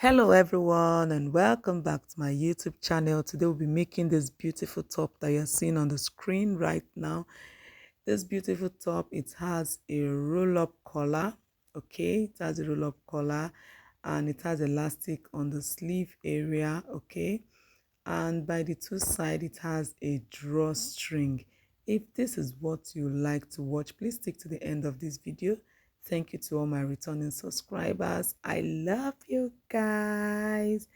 Hello everyone and welcome back to my YouTube channel. Today we'll be making this beautiful top that you're seeing on the screen right now. This beautiful top, it has a roll-up collar. Okay, it has a roll-up collar and it has elastic on the sleeve area. Okay, and by the two sides it has a drawstring. If this is what you like to watch, please stick to the end of this video. Thank you to all my returning subscribers. I love you guys.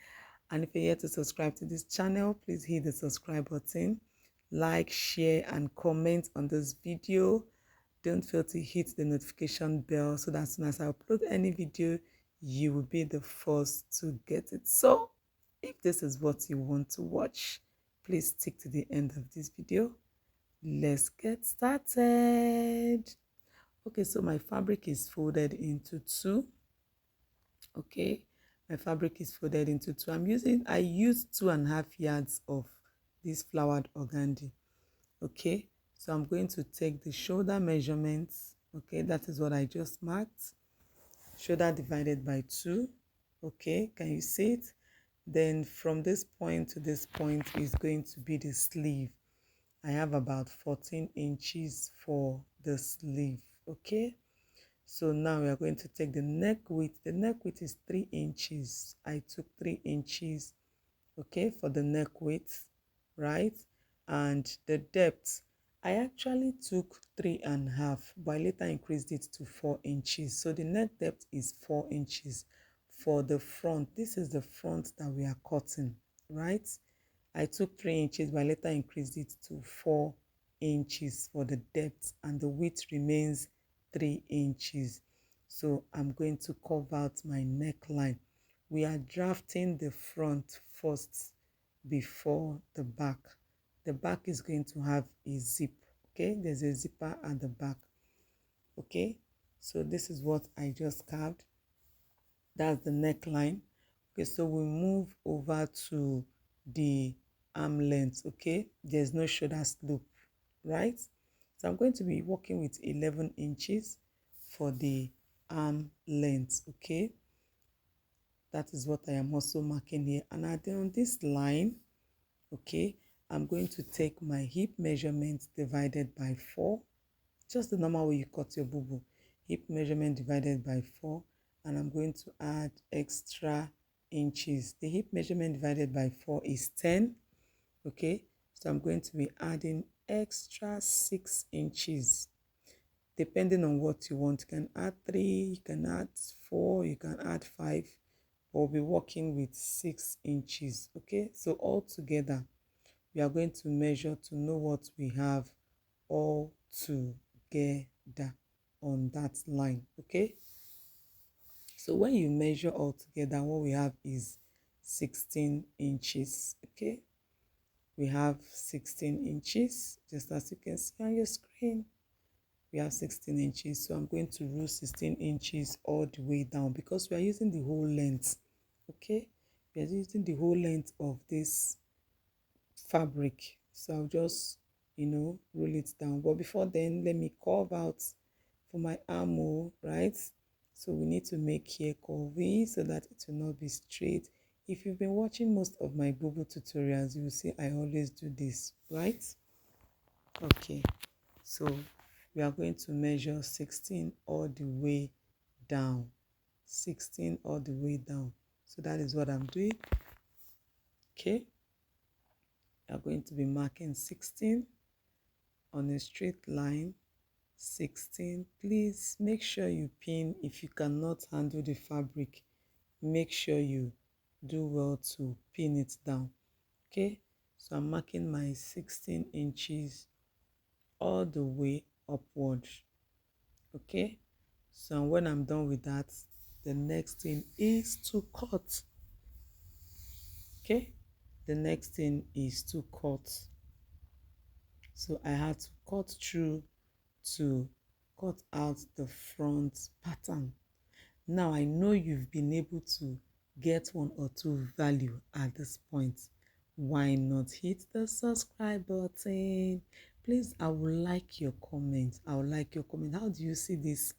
And if you're yet to subscribe to this channel, please hit the subscribe button, like, share and comment on this video. Don't fail to hit the notification bell so that as soon as I upload any video, you will be the first to get it. So if this is what you want to watch, please stick to the end of this video. Let's get started. Okay, so my fabric is folded into two. Okay, my fabric is folded into two. I use 2.5 yards of this flowered organdy. Okay, so I'm going to take the shoulder measurements. Okay, that is what I just marked. Shoulder divided by 2. Okay, can you see it? Then from this point to this point is going to be the sleeve. I have about 14 inches for the sleeve. Okay, so now we are going to take the neck width. The neck width is 3 inches. I took 3 inches, okay, for the neck width, right? And the depth, I actually took 3.5, but I later increased it to 4 inches. So the neck depth is 4 inches for the front. This is the front that we are cutting, right? I took 3 inches, but I later increased it to 4 inches for the depth, and the width remains 3 inches. So I'm going to curve out my neckline. We are drafting the front first before the back. The back is going to have a zip. Okay, there's a zipper at the back. Okay, so this is what I just carved. That's the neckline. Okay, so we move over to the arm length. Okay, there's no shoulder slope, right? So I'm going to be working with 11 inches for the arm length. Okay, that is what I am also marking here. And on this line, okay, I'm going to take my hip measurement divided by 4, just the normal way you cut your boo-boo. Hip measurement divided by 4, and I'm going to add extra inches. The hip measurement divided by 4 is 10. Okay, so I'm going to be adding extra 6 inches. Depending on what you want, you can add 3, you can add 4, you can add 5. We'll be working with 6 inches. Okay, so all together we are going to measure to know what we have all together on that line. Okay, so when you measure all together, what we have is 16 inches. Okay, we have 16 inches, just as you can see on your screen. We have 16 inches, so I'm going to rule 16 inches all the way down because we are using the whole length. Okay, we are using the whole length of this fabric, so I'll just roll it down. But before then, let me curve out for my armhole, right? So we need to make here curvy so that it will not be straight. If you've been watching most of my Bubu tutorials, you will see I always do this, right? Okay, so we are going to measure 16 all the way down. 16 all the way down. So that is what I'm doing. Okay, we are going to be marking 16 on a straight line. 16. Please make sure you pin. If you cannot handle the fabric, make sure you do well to pin it down. Okay, so I'm marking my 16 inches all the way upward. Okay, so when I'm done with that, the next thing is to cut. Okay, the next thing is to cut. So I had to cut through to cut out the front pattern. Now I know you've been able to get 1 or 2 value at this point. Why not hit the subscribe button? Please, I would like your comment. I would like your comment. How do you see this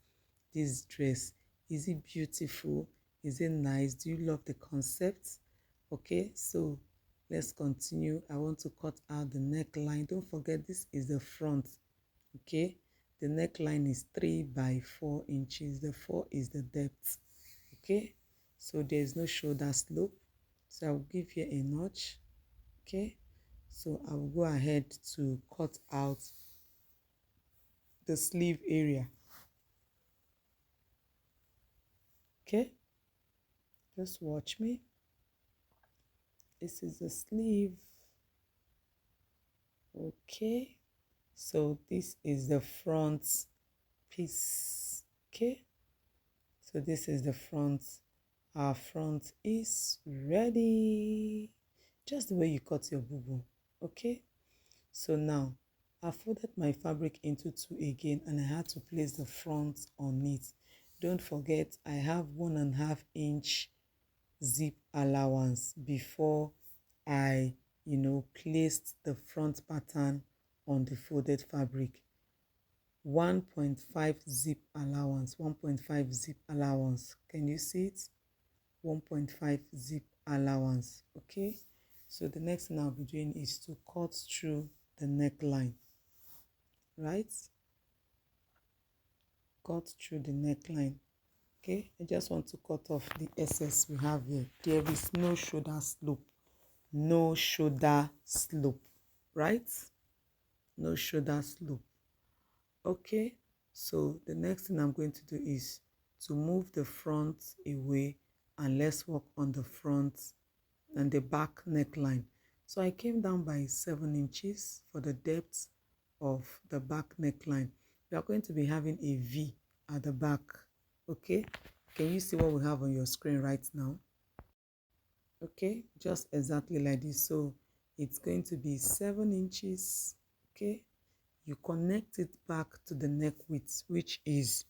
dress? Is it beautiful? Is it nice? Do you love the concept? Okay, so let's continue. I want to cut out the neckline. Don't forget, this is the front. Okay, the neckline is 3 by 4 inches. The 4 is the depth. Okay, so there is no shoulder slope, so I'll give here a notch. Okay, so I'll go ahead to cut out the sleeve area. Okay, just watch me. This is the sleeve. Okay, so this is the front piece. Okay, so this is the front. Our front is ready, just the way you cut your bubu. Okay, so now I folded my fabric into 2 again, and I had to place the front on it. Don't forget, I have 1.5 inch zip allowance before I placed the front pattern on the folded fabric. 1.5 zip allowance, 1.5 zip allowance. Can you see it? 1.5 zip allowance. Okay, so the next thing I'll be doing is to cut through the neckline, right? Cut through the neckline. Okay, I just want to cut off the excess we have here. There is no shoulder slope. No shoulder slope, right? No shoulder slope. Okay, so the next thing I'm going to do is to move the front away, and let's work on the front and the back neckline. So I came down by 7 inches for the depth of the back neckline. We are going to be having a V at the back. Okay, can you see what we have on your screen right now? Okay, just exactly like this. So it's going to be 7 inches. Okay, you connect it back to the neck width, which is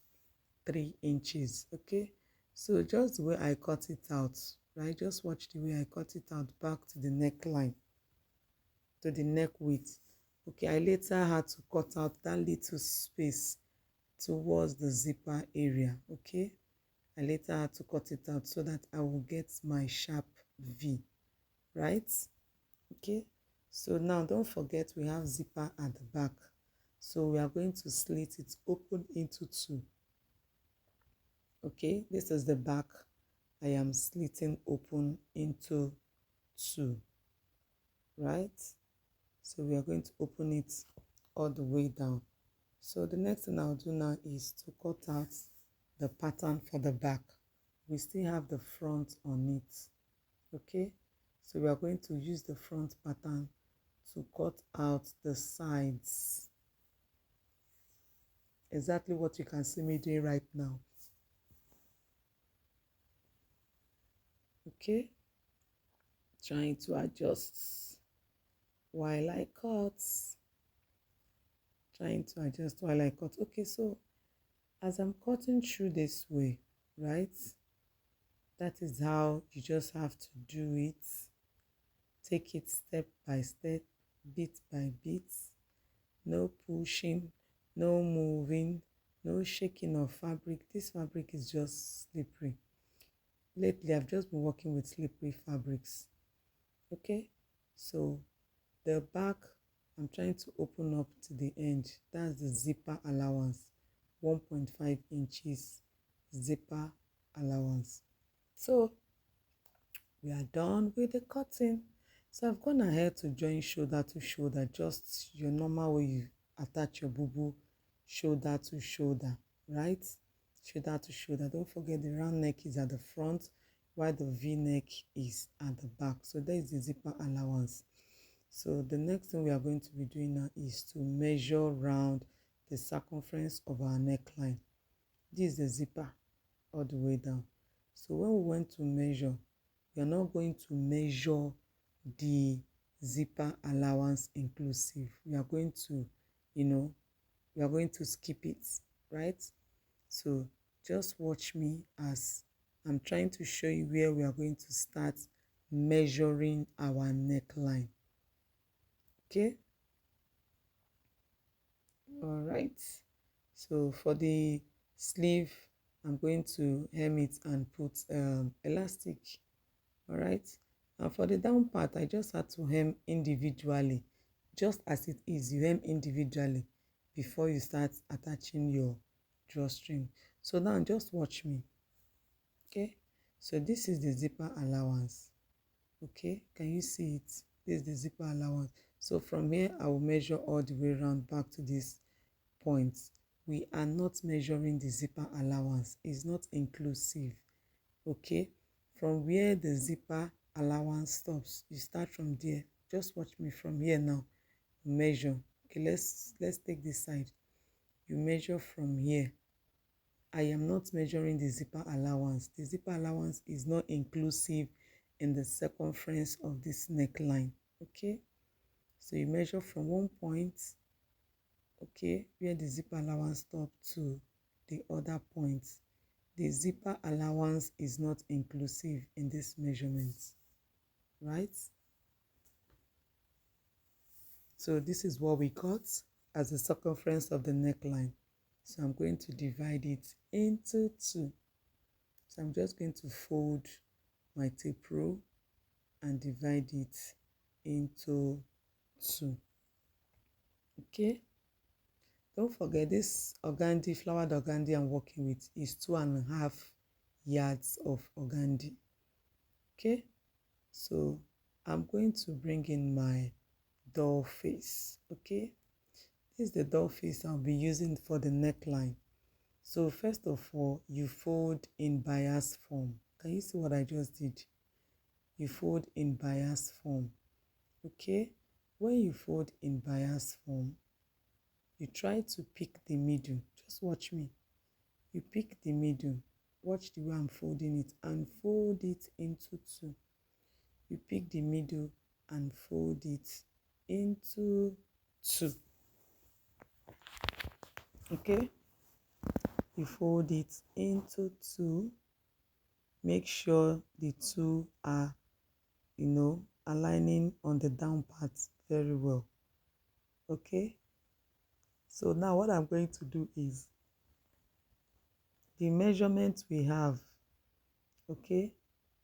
3 inches. Okay, so just the way I cut it out, right? Just watch the way I cut it out back to the neckline, to the neck width. Okay, I later had to cut out that little space towards the zipper area. Okay, I later had to cut it out so that I will get my sharp V, right? Okay, so now don't forget we have zipper at the back, so we are going to slit it open into 2. Okay, this is the back. I am slitting open into 2, right? So we are going to open it all the way down. So the next thing I'll do now is to cut out the pattern for the back. We still have the front on it. Okay, so we are going to use the front pattern to cut out the sides. Exactly what you can see me doing right now. Okay, trying to adjust while I cut. Trying to adjust while I cut. Okay, so as I'm cutting through this way, right? That is how you just have to do it. Take it step by step, bit by bit. No pushing, no moving, no shaking of fabric. This fabric is just slippery. Lately, I've just been working with slippery fabrics. Okay, so the back, I'm trying to open up to the end. That's the zipper allowance, 1.5 inches zipper allowance. So we are done with the cutting. So I've gone ahead to join shoulder to shoulder, just your normal way you attach your bubu, shoulder to shoulder, right? Shoulder to shoulder. Don't forget the round neck is at the front, while the V neck is at the back. So there is the zipper allowance. So the next thing we are going to be doing now is to measure round the circumference of our neckline. This is the zipper all the way down. So when we went to measure, we are not going to measure the zipper allowance inclusive. We are going to, we are going to skip it, right? So just watch me as I'm trying to show you where we are going to start measuring our neckline. Okay, all right. So for the sleeve I'm going to hem it and put elastic. All right. And for the down part, I just had to hem individually, just as it is. You hem individually before you start attaching your drawstring. So now just watch me. Okay. So this is the zipper allowance. Okay. Can you see it? This is the zipper allowance. So from here, I will measure all the way around back to this point. We are not measuring the zipper allowance. It's not inclusive. Okay. From where the zipper allowance stops, you start from there. Just watch me from here now. Measure. Okay, let's take this side. You measure from here. I am not measuring the zipper allowance. The zipper allowance is not inclusive in the circumference of this neckline. Okay, so you measure from one point, okay, where the zipper allowance stops, to the other point. The zipper allowance is not inclusive in this measurement, right? So this is what we got as the circumference of the neckline. So I'm going to divide it into two. So I'm just going to fold my tape roll and divide it into two. Okay. Don't forget, this organdy, flowered organdy I'm working with is 2.5 yards of organdy. Okay. So I'm going to bring in my doll face. Okay. This is the doll face I'll be using for the neckline. So first of all, you fold in bias form. Can you see what I just did? You fold in bias form. Okay. When you fold in bias form, you try to pick the middle. Just watch me. You pick the middle. Watch the way I'm folding it and fold it into two. You pick the middle and fold it into two. Okay. You fold it into two. Make sure the two are, aligning on the down part very well. Okay. So now what I'm going to do is the measurement we have, okay,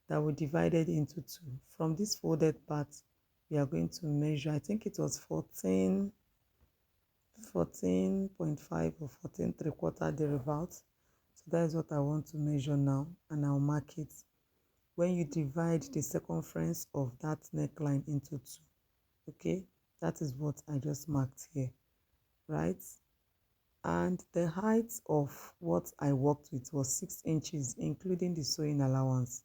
that we divided into two. From this folded part, we are going to measure, I think it was 14.5 or 14.75 thereabouts. So that is what I want to measure now, and I'll mark it. When you divide the circumference of that neckline into two, okay, that is what I just marked here, right? And the height of what I worked with was 6 inches, including the sewing allowance.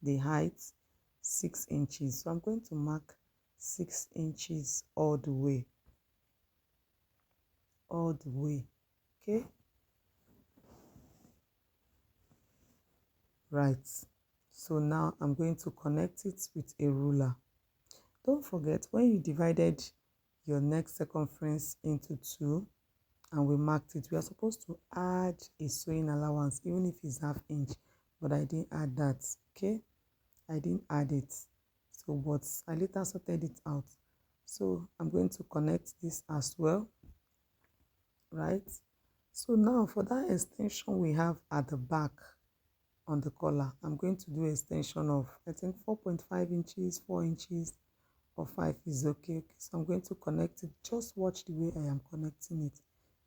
The height, 6 inches. So I'm going to mark 6 inches all the way. All the way. Okay? Right. So now I'm going to connect it with a ruler. Don't forget, when you divided your neck circumference into two, and we marked it, we are supposed to add a sewing allowance, even if it's ½ inch, but I didn't add that. Okay, I didn't add it, so but I later sorted it out. So I'm going to connect this as well, right? So now for that extension we have at the back on the collar, I'm going to do extension of, I think, 4.5 inches, 4 inches, or 5 is okay. So I'm going to connect it. Just watch the way I am connecting it.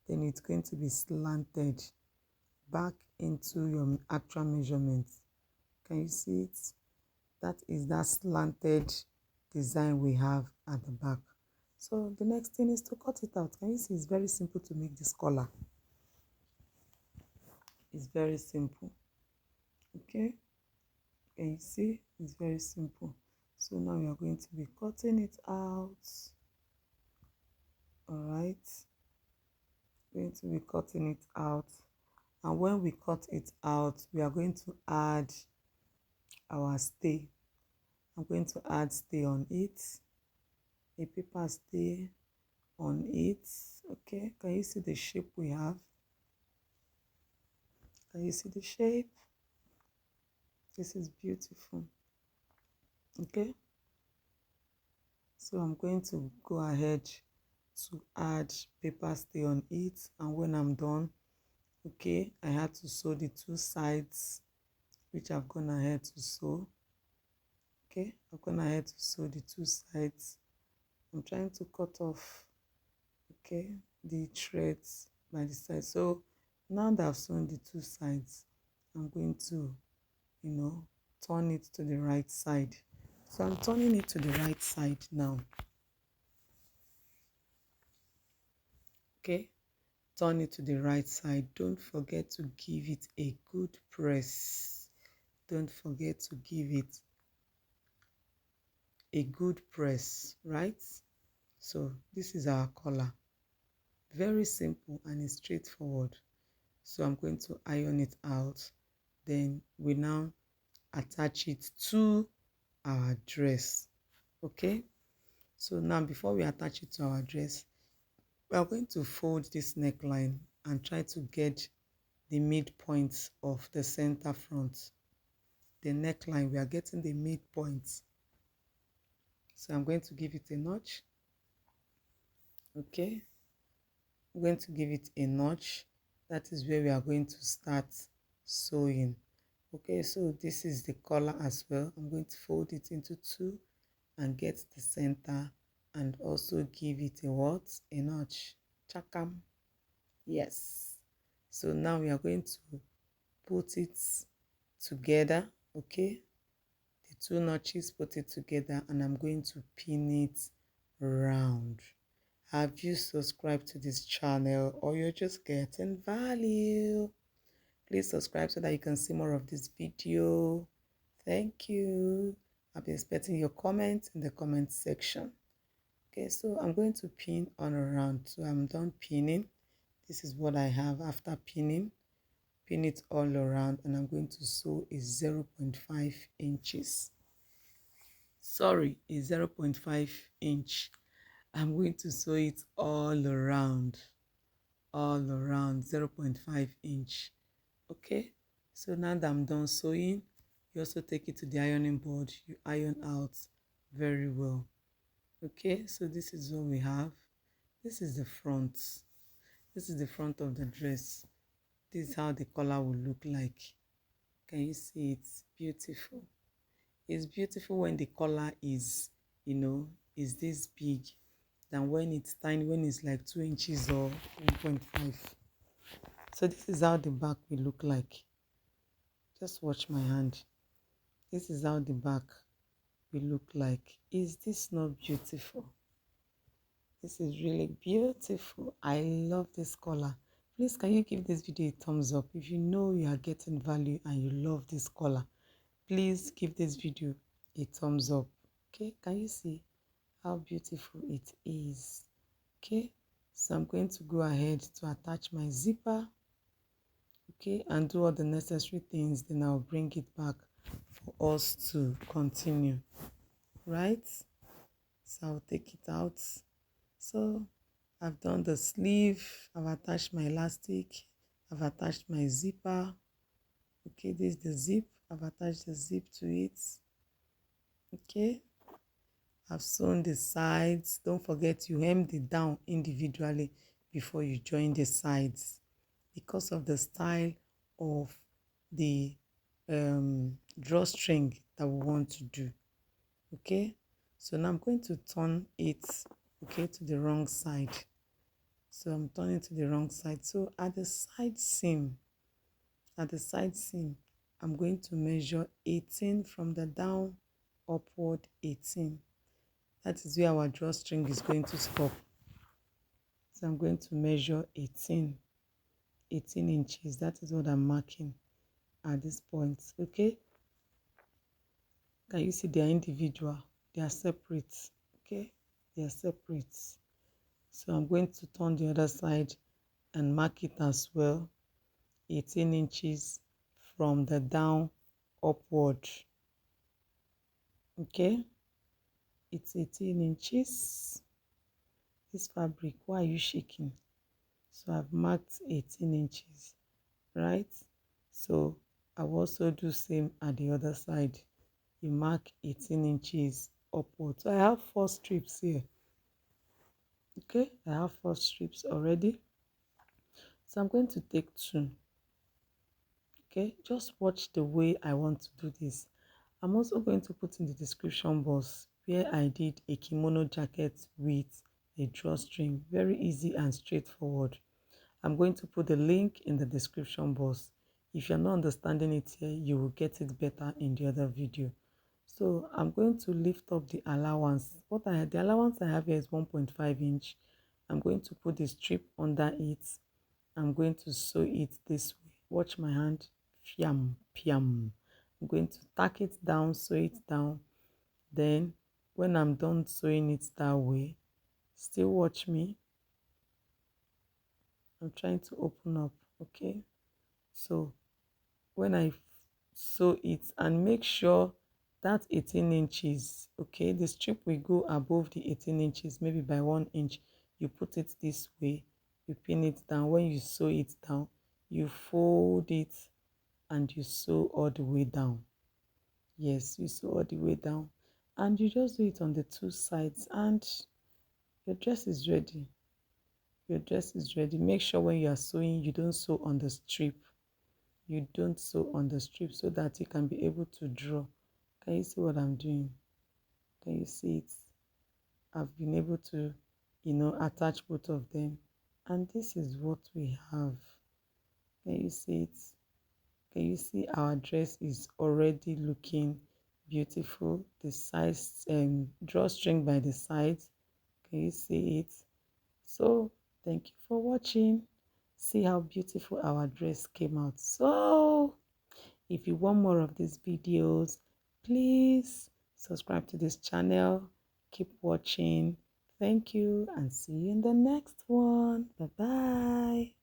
Then it's going to be slanted back into your actual measurement. Can you see it? That is that slanted design we have at the back. So the next thing is to cut it out. Can you see? It's very simple to make this collar. It's very simple. Okay? Can you see? It's very simple. So now we are going to be cutting it out. All right. Going to be cutting it out, and when we cut it out, we are going to add our stay. I'm going to add stay on it, a paper stay on it. Okay, can you see the shape we have? Can you see the shape? This is beautiful. Okay, so I'm going to go ahead to add paper stay on it, and when I'm done, Okay, I had to sew the two sides, which I've gone ahead to sew. Okay, I've gone ahead to sew the two sides. I'm trying to cut off, okay, the threads by the side. So now that I've sewn the two sides, I'm going to, turn it to the right side. So I'm turning it to the right side now. Okay, turn it to the right side. Don't forget to give it a good press. Don't forget to give it a good press, right? So this is our collar. Very simple and straightforward. So I'm going to iron it out. Then we now attach it to our dress. Okay, so now before we attach it to our dress, we are going to fold this neckline and try to get the midpoint of the center front. The neckline, we are getting the midpoint. So I'm going to give it a notch. Okay, I'm going to give it a notch. That is where we are going to start sewing. Okay, so this is the collar as well. I'm going to fold it into two and get the center and also give it a what? A notch. Chakam. Yes. So now we are going to put it together. Okay, the two notches, put it together, and I'm going to pin it round. Have you subscribed to this channel or you're just getting value? Please subscribe so that you can see more of this video. Thank you. I'll be expecting your comments in the comment section. Okay, so I'm going to pin on around. So I'm done pinning. This is what I have after pinning. Pin it all around, and I'm going to sew a 0.5 inches. Sorry, a 0.5 inch. I'm going to sew it all around 0.5 inch. Okay, so now that I'm done sewing, you also take it to the ironing board. You iron out very well. Okay, so this is what we have. This is the front. This is the front of the dress. This is how the collar will look like. Can you see? It's beautiful. It's beautiful when the collar is, is this big than when it's tiny, when it's like 2 inches or 1.5. So this is how the back will look like. Just watch my hand. This is how the back will look like. Is this not beautiful? This is really beautiful. I love this color. Please, can you give this video a thumbs up if you know you are getting value and you love this color? Please give this video a thumbs up. Okay, can you see how beautiful it is? Okay, so I'm going to go ahead to attach my zipper, okay, and do all the necessary things. Then I'll bring it back for us to continue, right? So I'll take it out. So I've done the sleeve, I've attached my elastic, I've attached my zipper. Okay, this is the zip. I've attached the zip to it. Okay, I've sewn the sides. Don't forget you hem it down individually before you join the sides because of the style of the drawstring that we want to do. Okay, so now I'm going to turn it, okay, to the wrong side. So I'm turning to the wrong side. So at the side seam, I'm going to measure 18 from the down upward 18. That is where our drawstring is going to stop. So I'm going to measure 18 inches. That is what I'm marking at this point. Okay, can you see they are individual? They are separate. Okay, they are separate. So I'm going to turn the other side and mark it as well. 18 inches from the down upward. Okay, it's 18 inches. This fabric, why are you shaking? So I've marked 18 inches, right? So I'll also do same at the other side. You mark 18 inches upward. So I have 4 strips here. Okay, I have 4 strips already. So I'm going to take 2. Okay, just watch the way I want to do this. I'm also going to put in the description box where I did a kimono jacket with a drawstring. Very easy and straightforward. I'm going to put the link in the description box. If you're not understanding it here, you will get it better in the other video. So I'm going to lift up the allowance. The allowance I have here is 1.5 inch. I'm going to put the strip under it. I'm going to sew it this way. Watch my hand. Fiam, piam. I'm going to tack it down, sew it down. Then when I'm done sewing it that way, still watch me. I'm trying to open up, okay? So when I sew it, and make sure that 18 inches, okay, the strip will go above the 18 inches, maybe by 1 inch. You put it this way, you pin it down. When you sew it down, you fold it and you sew all the way down. Yes, you sew all the way down, and you just do it on the 2 sides, and your dress is ready. Your dress is ready. Make sure when you are sewing, you don't sew on the strip. You don't sew on the strip so that you can be able to draw. Can you see what I'm doing? Can you see it? I've been able to, attach both of them. And this is what we have. Can you see it? Can you see our dress is already looking beautiful? The size drawstring by the sides. Can you see it? So thank you for watching. See how beautiful our dress came out. So if you want more of these videos, please subscribe to this channel. Keep watching. Thank you and see you in the next one. Bye bye.